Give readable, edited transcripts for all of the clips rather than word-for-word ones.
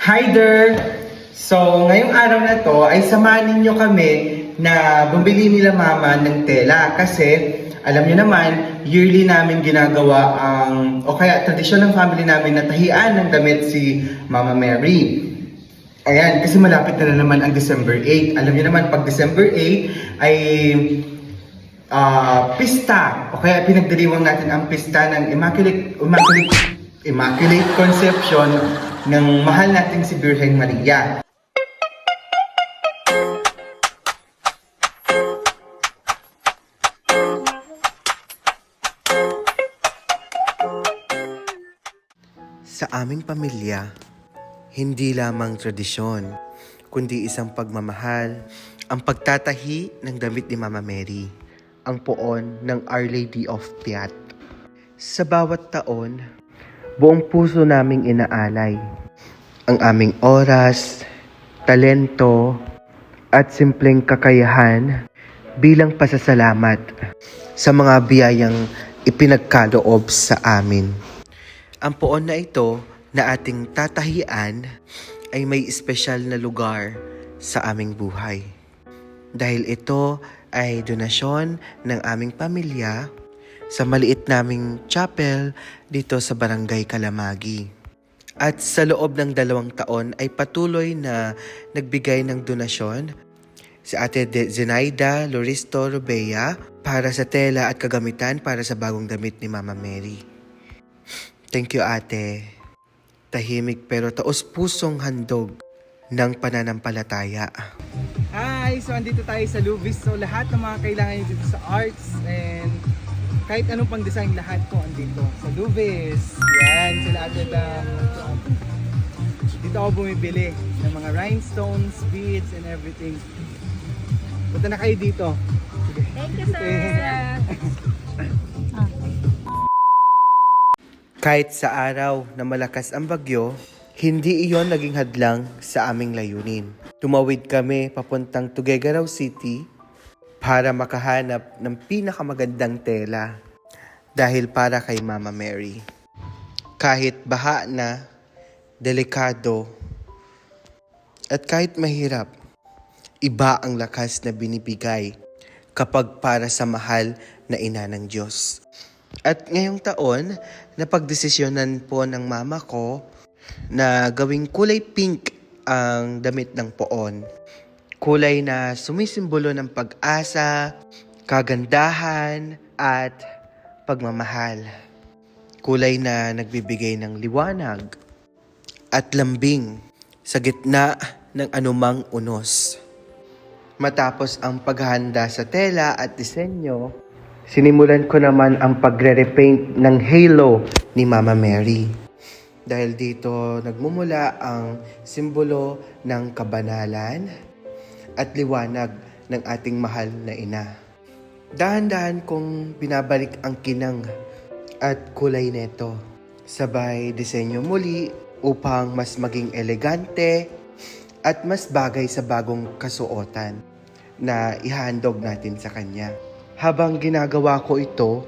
Hi there! So, ngayong araw na to ay samahan ninyo kami na bumili nila mama ng tela kasi alam niyo naman, yearly namin ginagawa o kaya tradisyon ng family namin na tahian ng damit si Mama Mary. Ayan, kasi malapit na naman ang December 8. Alam niyo naman, pag December 8 ay pista o kaya pinagdiriwang natin ang pista ng Immaculate Conception ng mahal nating si Birhen Maria. Sa aming pamilya, hindi lamang tradisyon, kundi isang pagmamahal ang pagtatahi ng damit ni Mama Mary, ang poon ng Our Lady of Piat. Sa bawat taon, buong puso naming inaalay ang aming oras, talento, at simpleng kakayahan bilang pasasalamat sa mga biyayang ipinagkaloob sa amin. Ang poon na ito na ating tatahian ay may espesyal na lugar sa aming buhay. Dahil ito ay donasyon ng aming pamilya sa maliit naming chapel dito sa Barangay Kalamagi. At sa loob ng 2 taon ay patuloy na nagbigay ng donasyon si Ate Zenaida Loristo Robea para sa tela at kagamitan para sa bagong damit ni Mama Mary. Thank you, Ate. Tahimik pero taos-pusong handog ng pananampalataya. Hi! So, andito tayo sa Luvis. So, lahat ng mga kailangan nyo dito sa arts and kahit anong pang design, lahat ko andito sa Luvis. Yan, sila agad dito ako bumibili ng mga rhinestones, beads, and everything. Punta na kayo dito. Sige. Thank you, sir. Kahit sa araw na malakas ang bagyo, hindi iyon naging hadlang sa aming layunin. Tumawid kami papuntang Tuguegarao City para makahanap ng pinakamagandang tela dahil para kay Mama Mary. Kahit baha na, delikado, at kahit mahirap, iba ang lakas na binibigay kapag para sa mahal na ina ng Diyos. At ngayong taon, napagdesisyonan po ng mama ko na gawing kulay pink ang damit ng poon. Kulay na sumisimbolo ng pag-asa, kagandahan, at pagmamahal. Kulay na nagbibigay ng liwanag at lambing sa gitna ng anumang unos. Matapos ang paghahanda sa tela at disenyo, sinimulan ko naman ang pagre-repaint ng halo ni Mama Mary. Dahil dito nagmumula ang simbolo ng kabanalan at liwanag ng ating mahal na ina. Dahan-dahan kong binabalik ang kinang at kulay neto. Sabay disenyo muli upang mas maging elegante at mas bagay sa bagong kasuotan na ihandog natin sa kanya. Habang ginagawa ko ito,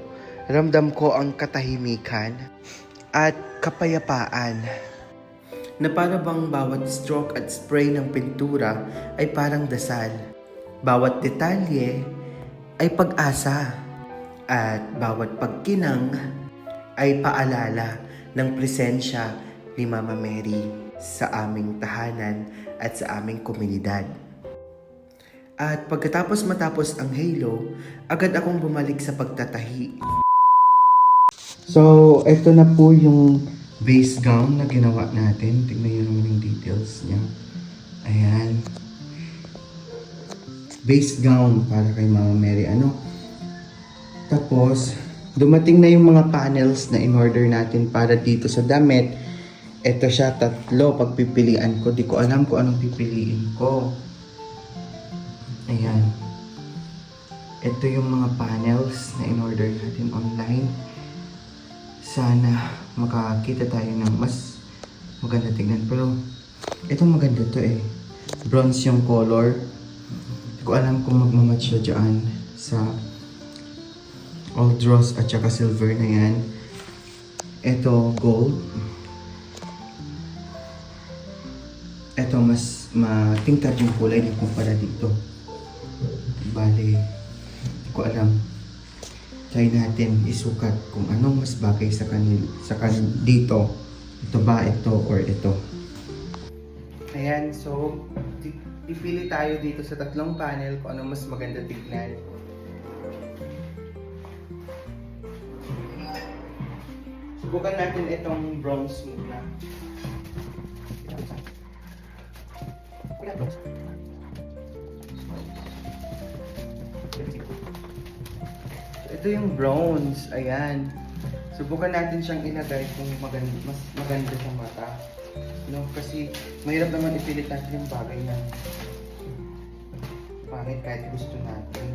ramdam ko ang katahimikan at kapayapaan na para bang bawat stroke at spray ng pintura ay parang dasal. Bawat detalye ay pag-asa at bawat pagkinang ay paalala ng presensya ni Mama Mary sa aming tahanan at sa aming komunidad. At matapos ang halo, agad akong bumalik sa pagtatahi. So, ito na po yung base gown na ginawa natin. Tignan nyo naman yung details niya. Ayan. Base gown para kay Mama Mary. Tapos, dumating na yung mga panels na in-order natin para dito sa damit. Ito siya, 3 pagpipilian ko. Di ko alam kung anong pipiliin ko. Ayan. Ito yung mga panels na in-order natin online. Sana makakita tayo ng mas maganda tignan. Pero, itong maganda to eh. Bronze yung color. Hindi ko alam kung magmamatch siya dyan sa old rose at saka silver na yan. Ito, gold. eto mas matingkad yung kulay niya kumpara dito. Bale, hindi ko alam. Try natin isukat kung anong mas bagay sa dito. Ito ba, ito, or ito. Ayan, so pipili tayo dito sa tatlong panel kung anong mas maganda tignan. Subukan natin itong bronze muna. Ito yung bronze, ayan. Subukan natin siyang ilagay kung mas maganda sa mata. No, kasi mahirap naman ipilit natin yung bagay na pangit kahit gusto natin.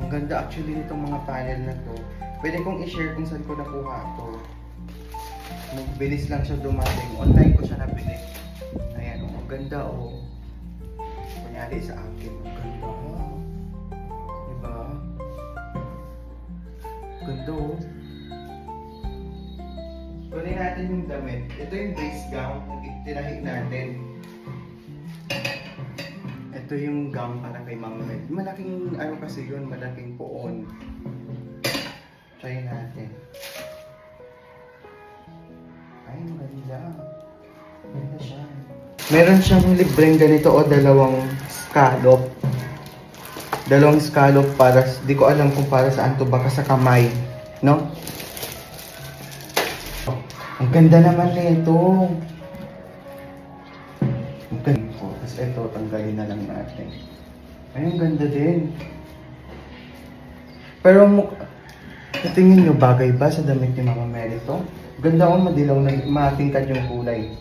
Ang ganda actually nitong mga panel na to. Pwede kong i-share kung saan ko nakuha to. Bilis lang siya dumating. Online ko siya nabili. Ayan, ang ganda oh. Kunyari sa akin, ang ganda. Diba? Ganda oh. Kunin natin yung damit. Ito yung base gown na tinahi natin. Ito yung gown para kay Mama Med. Malaking ano kasi yun, malaking poon. Try natin. Ay, maganda. Ganda siya. Meron siyang libreng ganito o dalawang scallop. Dalawang scallop para, di ko alam kung para saan to, baka sa kamay. No? Ang ganda naman nito. Ang ganda ko. Tapos ito, tanggalin na lang natin. Ay, ang ganda din. Pero sa tingin nyo, bagay ba sa damit ni Mama Mary to? Ganda o madilaw na matingkad yung kulay.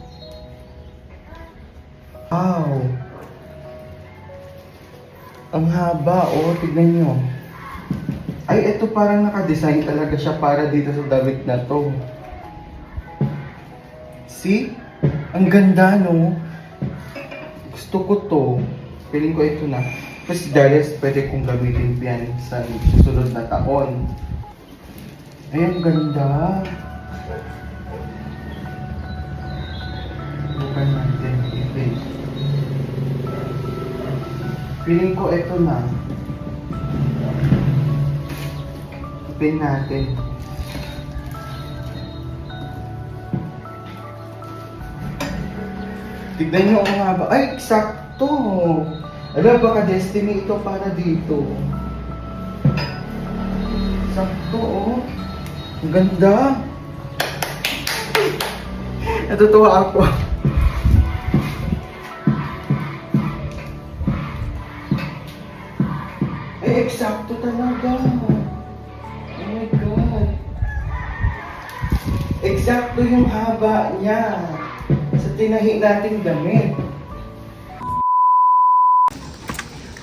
Wow! Ang haba, oh, tignan nyo. Ay, ito parang naka-design talaga siya para dito sa damit na to. See? Ang ganda, no? Gusto ko to. Feeling ko ito na. Kasi dahil pwede kong gamitin yan sa susunod na taon. Ay, ang ganda. Bukan natin. Feeling ko ito na. Pin natin. Tignan nyo ang haba. Ay, eksakto! Alam, baka destiny ito para dito. Eksakto, oh. Ang ganda. Natutuwa ako. Ay, eksakto talaga. Oh my God. Eksakto yung haba niya. Tinahi nating damit.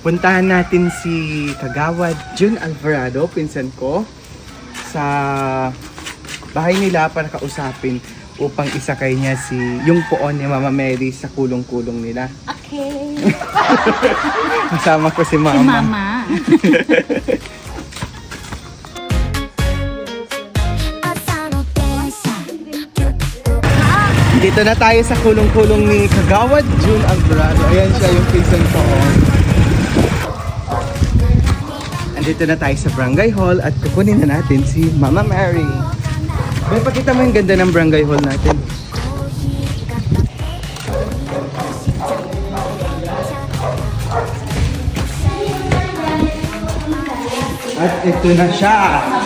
Puntahan natin si Kagawad Jun Alvarado, pinsan ko, sa bahay nila para kausapin upang isakay niya yung poon ni Mama Mary sa kulong-kulong nila. Okay. Kasama ko si Mama. Si Mama. Dito na tayo sa kulong-kulong ni Kagawad Jun Alvarado. Ayan siya yung pinsan ko. Andito na tayo sa Barangay Hall at kukunin na natin si Mama Mary. May pakita mo yung ganda ng Barangay Hall natin. At ito na siya.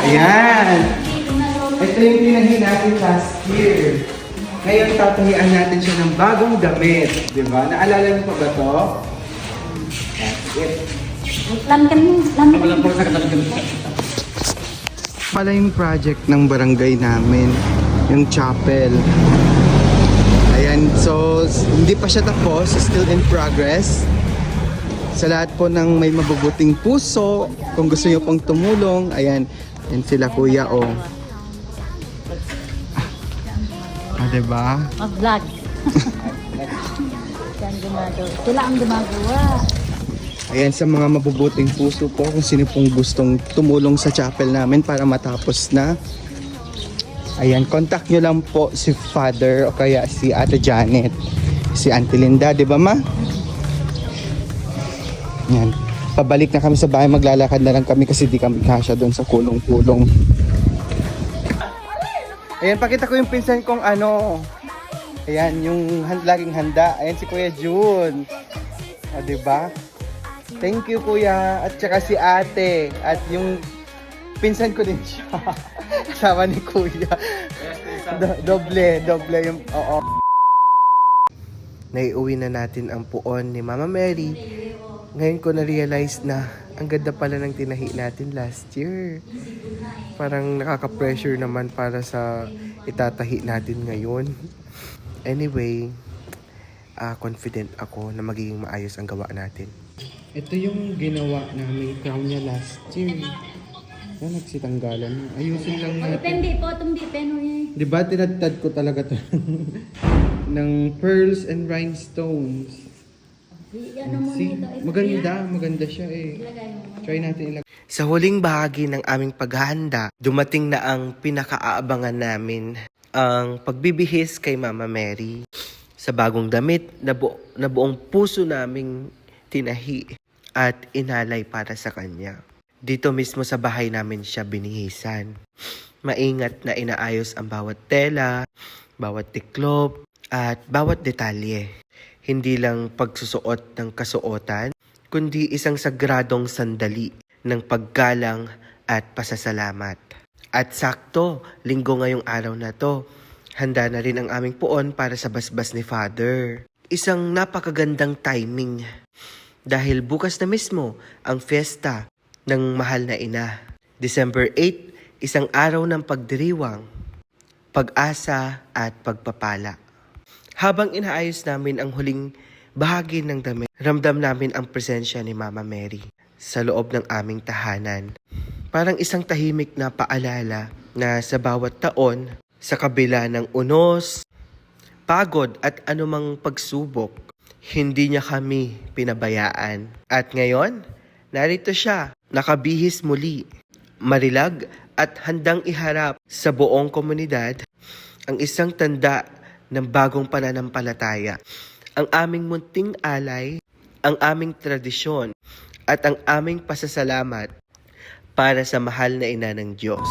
Ayan. Ito yung tinahin natin last year. Ngayon, tatahian natin siya ng bagong damit. Di ba? Naalala mo pa ba to? That's it. Pala yung project ng barangay namin. Yung chapel. Ayan, so hindi pa siya tapos. Still in progress. Sa lahat po ng may mabubuting puso, kung gusto nyo pong tumulong, ayan, yan sila kuya, oh. Diba? Mag-vlog. Sila ang gumagawa. Ayan, sa mga mabubuting puso po, kung sino pong gustong tumulong sa chapel namin para matapos na. Ayan, contact nyo lang po si Father o kaya si Ate Janet. Si Auntie Linda, di ba ma? Ayan. Pabalik na kami sa bahay, maglalakad na lang kami kasi di kami kasya doon sa kulong-kulong. Ayan, pakita ko yung pinsan kong ano. Ayan, yung laging handa. Ayan si Kuya Jun. O, diba? Thank you, Kuya. At saka si Ate. At yung pinsan ko din siya. Kasama ni Kuya. Doble yung, oo. Naiuwi na natin ang puon ni Mama Mary. Ngayon ko na-realize na ang ganda pala ng tinahi natin last year. Parang nakaka-pressure naman para sa itatahi natin ngayon. Anyway, confident ako na magiging maayos ang gawa natin. Ito yung ginawa namin crown niya last year. Nagsitanggalan na. Ayusin lang natin. Depende po, itong depende eh. Diba tinadtad ko talaga to ng pearls and rhinestones. Ano mo See? nito? Maganda siya eh. Ilagay mo. Try natin ilagay. Sa huling bahagi ng aming paghahanda, dumating na ang pinakaabangan namin, ang pagbibihis kay Mama Mary. Sa bagong damit na buong puso naming tinahi at inalay para sa kanya. Dito mismo sa bahay namin siya binihisan. Maingat na inaayos ang bawat tela, bawat tiklop, at bawat detalye. Hindi lang pagsusuot ng kasuotan, kundi isang sagradong sandali ng paggalang at pasasalamat. At sakto, linggo ngayong araw na to, handa na rin ang aming puon para sa basbas ni Father. Isang napakagandang timing dahil bukas na mismo ang fiesta ng mahal na ina. December 8, isang araw ng pagdiriwang, pag-asa at pagpapala. Habang inaayos namin ang huling bahagi ng damit, ramdam namin ang presensya ni Mama Mary sa loob ng aming tahanan. Parang isang tahimik na paalala na sa bawat taon, sa kabila ng unos, pagod at anumang pagsubok, hindi niya kami pinabayaan. At ngayon, narito siya, nakabihis muli, marilag at handang iharap sa buong komunidad ang isang tanda ng bagong pananampalataya, ang aming munting alay, ang aming tradisyon, at ang aming pasasalamat para sa mahal na ina ng Diyos.